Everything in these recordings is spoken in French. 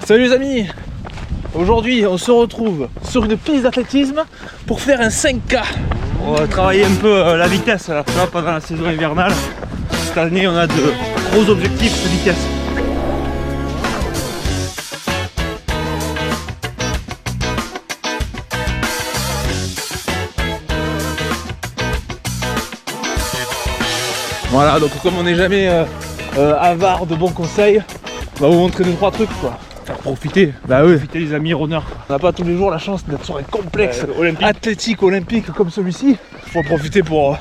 Salut les amis. Aujourd'hui on se retrouve sur une piste d'athlétisme pour faire un 5K. On va travailler un peu la vitesse là, pendant la saison hivernale. Cette année on a de gros objectifs de vitesse. Voilà, donc comme on n'est jamais avare de bons conseils, on va vous montrer 2-3 trucs quoi. Faire profiter. Bah oui. Profiter les amis runners. On n'a pas tous les jours la chance d'être sur un complexe athlétique olympique comme celui-ci. Il faut en profiter pour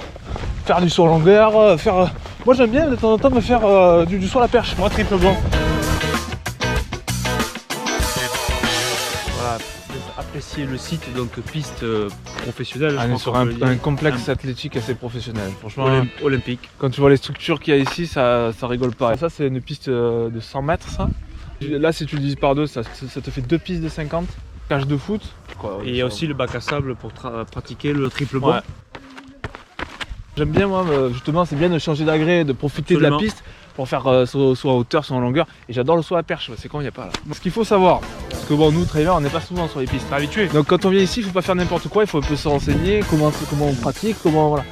faire du saut en longueur, faire... Moi j'aime bien de temps en temps me faire du saut à la perche. Moi triple bond. Voilà, apprécier le site, donc piste professionnelle. On est sur un complexe athlétique assez professionnel. Franchement, olympique. Quand tu vois les structures qu'il y a ici, ça rigole pas. Ça c'est une piste de 100 mètres ça. Là si tu le divises par deux, ça te fait 2 pistes de 50, cage de foot. Et il y a aussi le bac à sable pour pratiquer le triple bond. Ouais. J'aime bien moi, justement c'est bien de changer d'agré, de profiter de la piste pour faire soit en hauteur, soit en longueur. Et j'adore le saut à la perche, c'est quand il n'y a pas là. Ce qu'il faut savoir, parce que bon nous trailers on n'est pas souvent sur les pistes, pas habitués. Donc quand on vient ici il faut pas faire n'importe quoi, il faut un peu se renseigner, comment on pratique, comment voilà.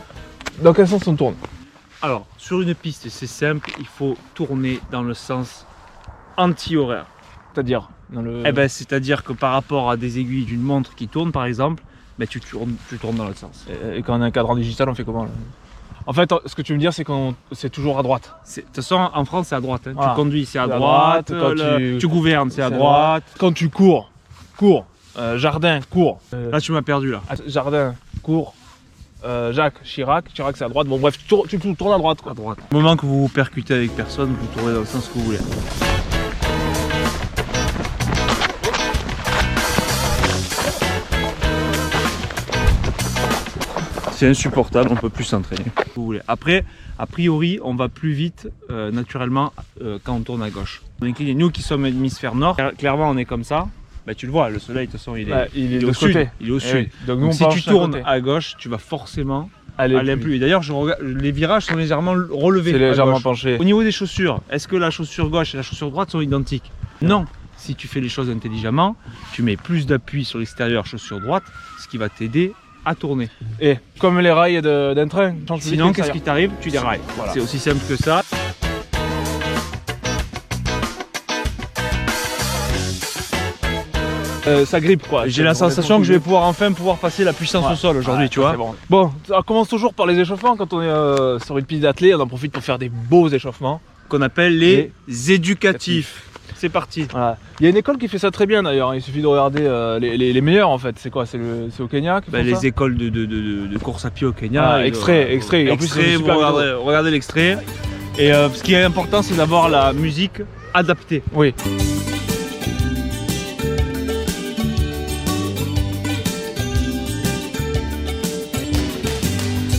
Dans quel sens on tourne? Alors sur une piste c'est simple, il faut tourner dans le sens anti-horaire. C'est-à-dire dans le... c'est-à-dire que par rapport à des aiguilles d'une montre qui tourne par exemple, tu tournes dans l'autre sens. Et quand on a un cadran digital on fait comment là? En fait, ce que tu veux me dire, c'est qu'on c'est toujours à droite. De toute façon, en France, c'est à droite. Hein. Voilà. Tu conduis, c'est à droite. Quand tu gouvernes, c'est à droite. Quand tu cours. Jardin, cours. Là, tu m'as perdu là. Jardin, cours. Jacques Chirac, c'est à droite. Bon, bref, tu tournes à droite. Quoi. À droite. Au moment que vous vous percutez avec personne, vous tournez dans le sens que vous voulez. C'est insupportable, on peut plus s'entraîner. Vous voulez. Après, a priori, on va plus vite naturellement quand on tourne à gauche. Nous qui sommes hémisphère nord, clairement on est comme ça. Tu le vois, le soleil de toute façon il est au sud. Il est au sud. Donc si tu tournes à gauche, tu vas forcément aller plus. Et d'ailleurs, les virages sont légèrement relevés. C'est légèrement penché. Au niveau des chaussures, est-ce que la chaussure gauche et la chaussure droite sont identiques? Non. Si tu fais les choses intelligemment, tu mets plus d'appui sur l'extérieur chaussure droite, ce qui va t'aider à tourner. Et comme les rails d'un train. Sinon, qu'est-ce qui t'arrive? Tu dérailles. Voilà. C'est aussi simple que ça. Ça grippe quoi. J'ai la sensation que je vais enfin pouvoir passer la puissance au sol aujourd'hui, tu vois. Bon, ça commence toujours par les échauffements. Quand on est sur une piste d'athlé, on en profite pour faire des beaux échauffements. Qu'on appelle les éducatifs. C'est parti. Voilà. Il y a une école qui fait ça très bien d'ailleurs, il suffit de regarder les meilleurs en fait. C'est quoi? C'est au Kenya les écoles de course à pied au Kenya. Extrait. En plus, regardez l'extrait. Et ce qui est important, c'est d'avoir la musique adaptée. Oui.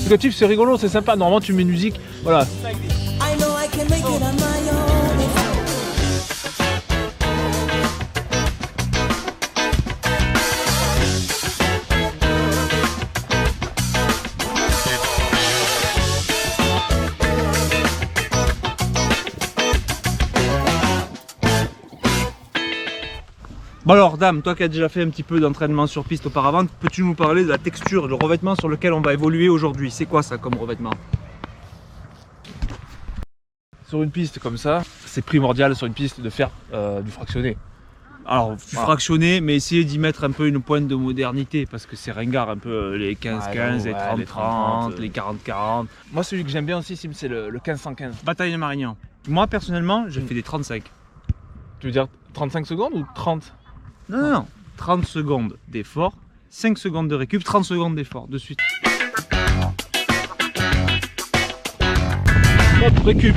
Éducatif, c'est rigolo, c'est sympa. Normalement, tu mets une musique, voilà. Bon alors Dame, toi qui as déjà fait un petit peu d'entraînement sur piste auparavant, peux-tu nous parler de la texture, le revêtement sur lequel on va évoluer aujourd'hui? C'est quoi ça comme revêtement? Sur une piste comme ça, c'est primordial sur une piste de faire du fractionné. Alors du fractionné, mais essayer d'y mettre un peu une pointe de modernité parce que c'est ringard un peu les 15-15, les 30-30, les 40-40. Moi celui que j'aime bien aussi c'est le 15-115. Bataille de Marignan. Moi personnellement, je fais des 35. Tu veux dire 35 secondes ou 30? Non. 30 secondes d'effort, 5 secondes de récup, 30 secondes d'effort, de suite. Hop, récup.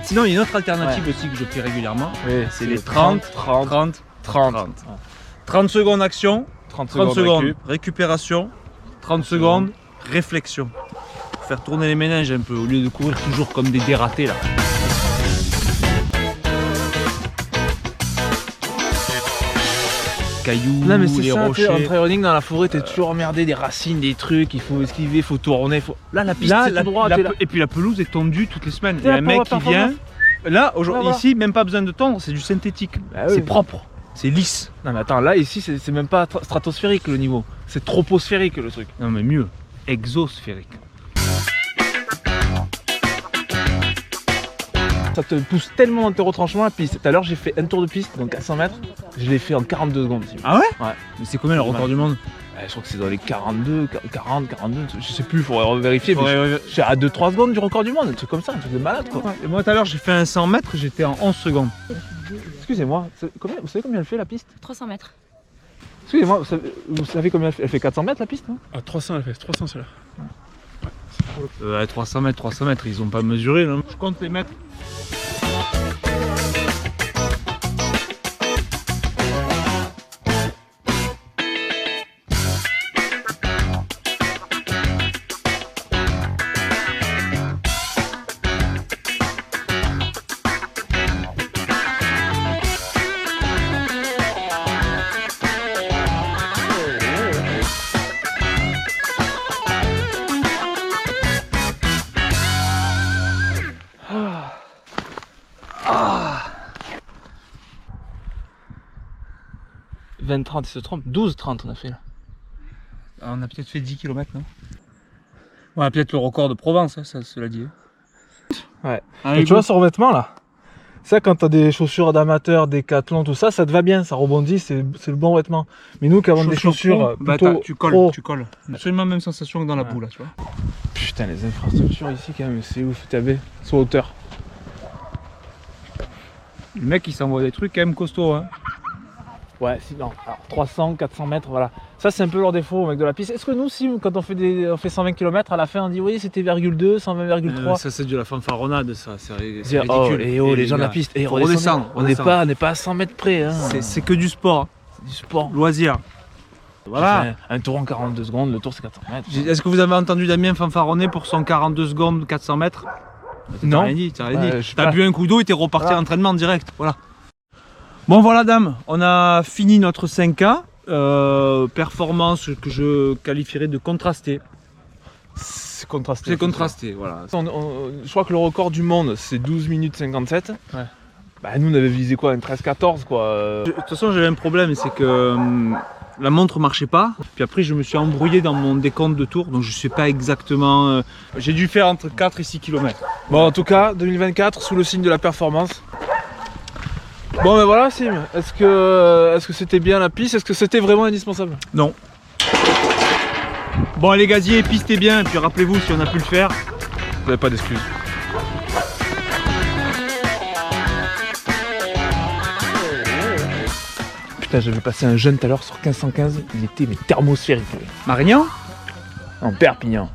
Sinon, il y a une autre alternative aussi que je fais régulièrement. Oui, c'est les 30. 30 secondes action, 30 secondes récupération, 30 secondes réflexion. Pour faire tourner les méninges un peu, au lieu de courir toujours comme des dératés là. cailloux, Non mais c'est les ça, rochers. en trail running dans la forêt, t'es toujours emmerdé, des racines, des trucs, il faut esquiver, il faut tourner. Là la piste Là, c'est tout droit, t'es là. et puis la pelouse est tendue toutes les semaines. Il y T'es a là un pour mec qui la vient. Là, aujourd'hui, voilà. ici, même pas besoin de tendre, c'est du synthétique. Bah oui. C'est propre, c'est lisse. Non mais attends, là ici c'est même pas stratosphérique le niveau, c'est troposphérique le truc. Non mais mieux, exosphérique. Ça te pousse tellement dans tes retranchements la piste. Tout à l'heure j'ai fait un tour de piste, donc à 100 mètres, je l'ai fait en 42 secondes. Ah ouais? Ouais. Mais c'est combien le record du monde? Je crois que c'est dans les 42, 40, 42, je sais plus, il faudrait vérifier. Mais Ouais. je suis à 2-3 secondes du record du monde, un truc comme ça, un truc de malade quoi. Et moi tout à l'heure j'ai fait un 100 mètres, j'étais en 11 secondes. Excusez-moi, vous savez combien elle fait la piste? 300 mètres. Excusez-moi, vous savez combien elle fait? Elle fait 400 mètres la piste, non? Ah, 300 elle fait, 300 c'est là. À 300 mètres, ils ont pas mesuré. Non, je compte les mètres. Ah 20-30, il se trompe. 12-30 on a fait là. Ah, on a peut-être fait 10 km, non? On a peut-être le record de Provence, hein, ça cela dit. Ouais. Allez, Et tu vois ce revêtement là, ça quand t'as des chaussures d'amateur, Décathlon, tout ça, ça te va bien, ça rebondit, c'est le bon vêtement. Mais nous qui avons des chaussures bah, plutôt tu colles, pro. tu colles. Absolument la même sensation que dans la boue là, tu vois. Putain les infrastructures ici quand même, c'est ouf, TAB, soit hauteur. Le mec il s'envoie des trucs quand même costauds, hein. Ouais, sinon, alors 300, 400 mètres, voilà. Ça c'est un peu leur défaut mec de la piste. Est-ce que nous si quand on fait 120 km à la fin on dit oui c'était 1,2, 120,3. Ça c'est de la fanfaronnade, ça, c'est Dire, ridicule. oh, les gens de la piste, faut redescendre, on n'est pas à 100 mètres près. Hein. C'est que du sport, C'est du sport. loisir. Voilà. Un tour en 42 secondes, le tour c'est 400 mètres. Est-ce que vous avez entendu Damien fanfaronner pour son 42 secondes 400 mètres? Non. T'as rien dit, t'as rien Ouais, dit. je sais T'as pas. bu un coup d'eau et t'es reparti Voilà. à l'entraînement direct. Voilà. Bon voilà dame, on a fini notre 5K. Performance que je qualifierais de contrastée. C'est contrasté. C'est contrasté, voilà. Je crois que le record du monde c'est 12 minutes 57. Ouais. Bah nous on avait visé quoi, un 13-14 quoi. De toute façon j'avais un problème, c'est que la montre marchait pas. Puis après je me suis embrouillé dans mon décompte de tours, donc je sais pas exactement. J'ai dû faire entre 4 et 6 km. Bon en tout cas 2024 sous le signe de la performance. Bon ben voilà Sim, est-ce que c'était bien la piste? Est-ce que c'était vraiment indispensable? Non. Bon les gaziers, pistez bien, et puis rappelez-vous si on a pu le faire. Vous n'avez pas d'excuses. Putain j'avais passé un jeune tout à l'heure sur 1515, il était mais thermosphérique. Marignan? En Perpignan.